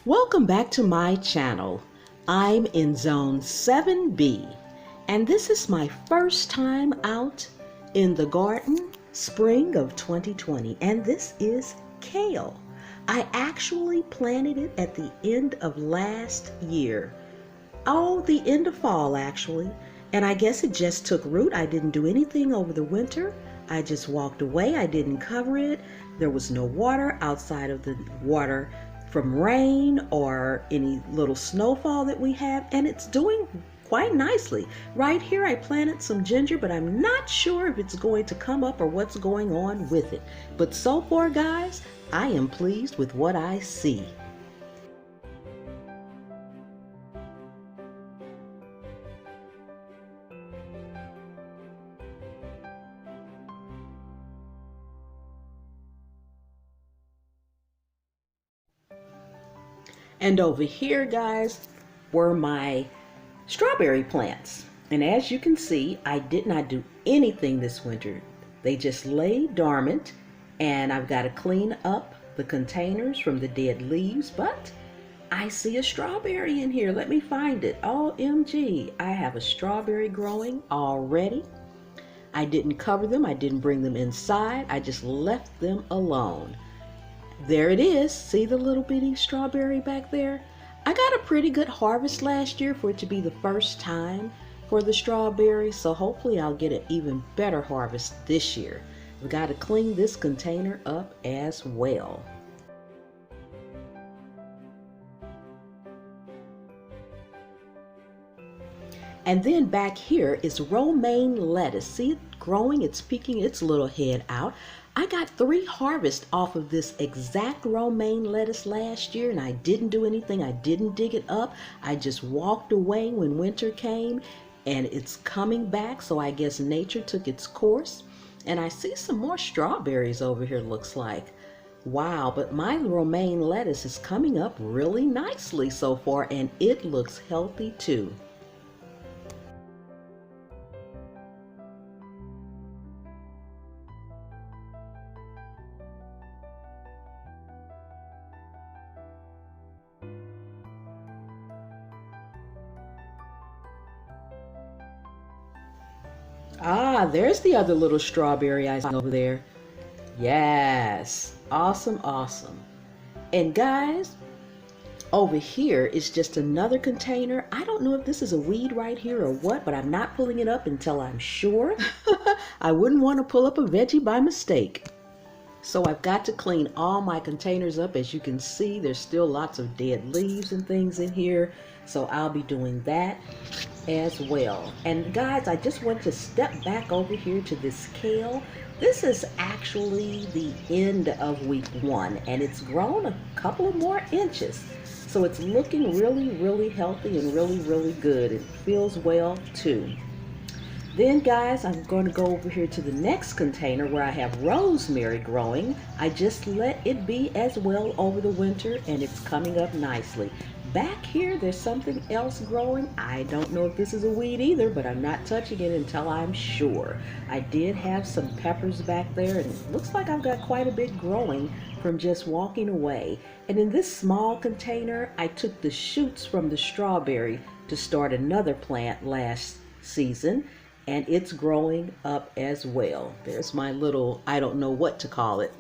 Welcome back to my channel. I'm in zone 7B, and this is my first time out in the garden, spring of 2020, and this is kale. I actually planted it at the end of last year. Oh, the end of fall actually, and I guess it just took root. I didn't do anything over the winter. I just walked away. I didn't cover it. There was no water outside of the water from rain or any little snowfall that we have, and it's doing quite nicely. Right here I planted some ginger, but I'm not sure if it's going to come up or what's going on with it. But so far, guys, I am pleased with what I see. And over here, guys, were my strawberry plants. And as you can see, I did not do anything this winter. They just lay dormant, and I've got to clean up the containers from the dead leaves, but I see a strawberry in here. Let me find it. OMG, I have a strawberry growing already. I didn't cover them. I didn't bring them inside. I just left them alone. There it is. See the little bitty strawberry back there? I got a pretty good harvest last year for it to be the first time for the strawberry, so hopefully I'll get an even better harvest this year. We've got to clean this container up as well. And then back here is romaine lettuce. See it growing? It's peeking its little head out. I got 3 harvests off of this exact romaine lettuce last year, and I didn't do anything. I didn't dig it up. I just walked away when winter came, and it's coming back, so I guess nature took its course. And I see some more strawberries over here, looks like. Wow, but my romaine lettuce is coming up really nicely so far, and it looks healthy too. Ah, there's the other little strawberry I see over there. Yes, awesome, awesome. And guys, over here is just another container. I don't know if this is a weed right here or what, but I'm not pulling it up until I'm sure. I wouldn't want to pull up a veggie by mistake. So I've got to clean all my containers up. As you can see, there's still lots of dead leaves and things in here. So I'll be doing that as well. And guys, I just want to step back over here to this kale. This is actually the end of week 1, and it's grown a couple of more inches. So it's looking really, really healthy and really, really good. It feels well too. Then guys, I'm going to go over here to the next container where I have rosemary growing. I just let it be as well over the winter, and it's coming up nicely. Back here, there's something else growing. I don't know if this is a weed either, but I'm not touching it until I'm sure. I did have some peppers back there, and it looks like I've got quite a bit growing from just walking away. And in this small container, I took the shoots from the strawberry to start another plant last season, and it's growing up as well. There's my little, I don't know what to call it.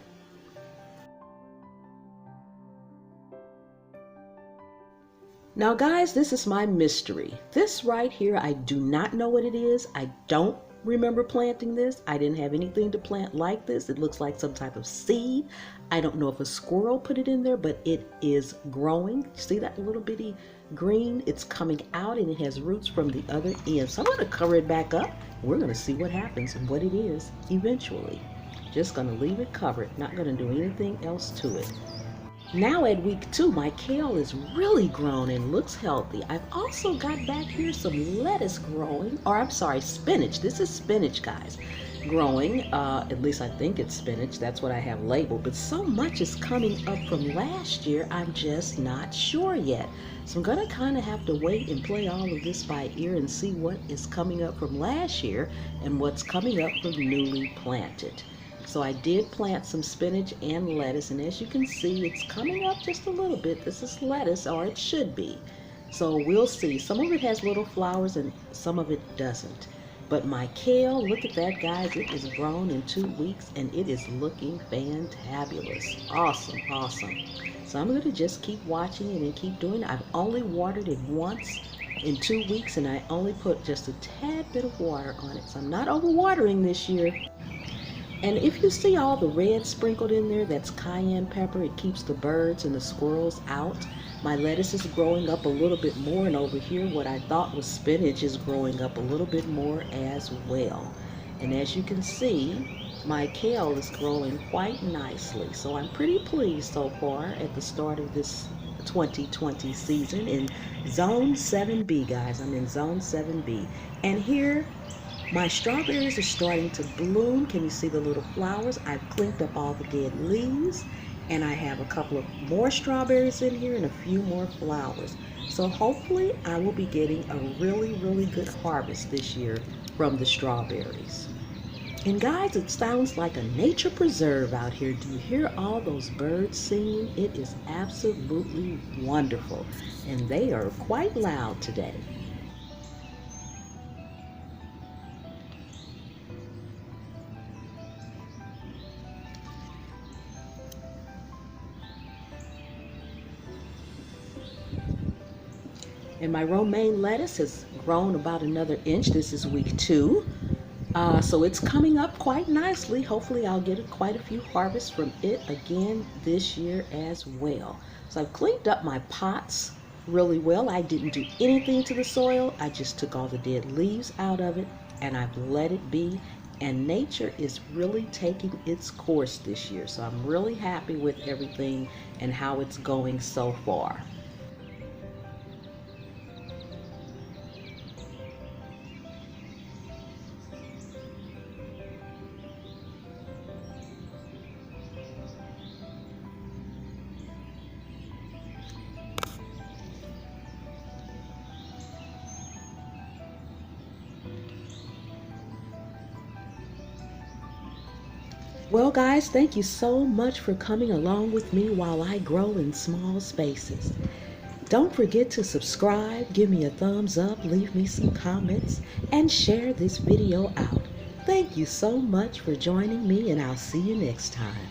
Now guys, this is my mystery. This right here, I do not know what it is. I don't remember planting this. I didn't have anything to plant like this. It looks like some type of seed. I don't know if a squirrel put it in there, but it is growing. See that little bitty green? It's coming out, and it has roots from the other end. So I'm going to cover it back up. We're going to see what happens and what it is eventually. Just going to leave it covered. Not going to do anything else to it. Now at week 2, my kale is really grown and looks healthy. I've also got back here some lettuce growing, or I'm sorry, spinach. This is spinach, guys. growing. At least I think it's spinach. That's what I have labeled. But so much is coming up from last year, I'm just not sure yet. So I'm going to kind of have to wait and play all of this by ear and see what is coming up from last year and what's coming up from newly planted. So I did plant some spinach and lettuce, and as you can see, it's coming up just a little bit. This is lettuce, or it should be. So we'll see. Some of it has little flowers and some of it doesn't. But my kale, look at that, guys. It is grown in 2 weeks and it is looking fantabulous. Awesome, awesome. So I'm going to just keep watching it and keep doing it. I've only watered it once in 2 weeks and I only put just a tad bit of water on it. So I'm not overwatering this year. And if you see all the red sprinkled in there, that's cayenne pepper. It keeps the birds and the squirrels out. My lettuce is growing up a little bit more, and over here what I thought was spinach is growing up a little bit more as well. And as you can see, my kale is growing quite nicely. So I'm pretty pleased so far at the start of this 2020 season in Zone 7B, guys. I'm in Zone 7B. And here my strawberries are starting to bloom. Can you see the little flowers? I've cleaned up all the dead leaves, and I have a couple of more strawberries in here and a few more flowers. So hopefully I will be getting a really, really good harvest this year from the strawberries. And guys, it sounds like a nature preserve out here. Do you hear all those birds singing? It is absolutely wonderful, and they are quite loud today. And my romaine lettuce has grown about another inch. This is week 2. So it's coming up quite nicely. Hopefully I'll get quite a few harvests from it again this year as well. So I've cleaned up my pots really well. I didn't do anything to the soil. I just took all the dead leaves out of it and I've let it be. And nature is really taking its course this year. So I'm really happy with everything and how it's going so far. Well, guys, thank you so much for coming along with me while I grow in small spaces. Don't forget to subscribe, give me a thumbs up, leave me some comments, and share this video out. Thank you so much for joining me, and I'll see you next time.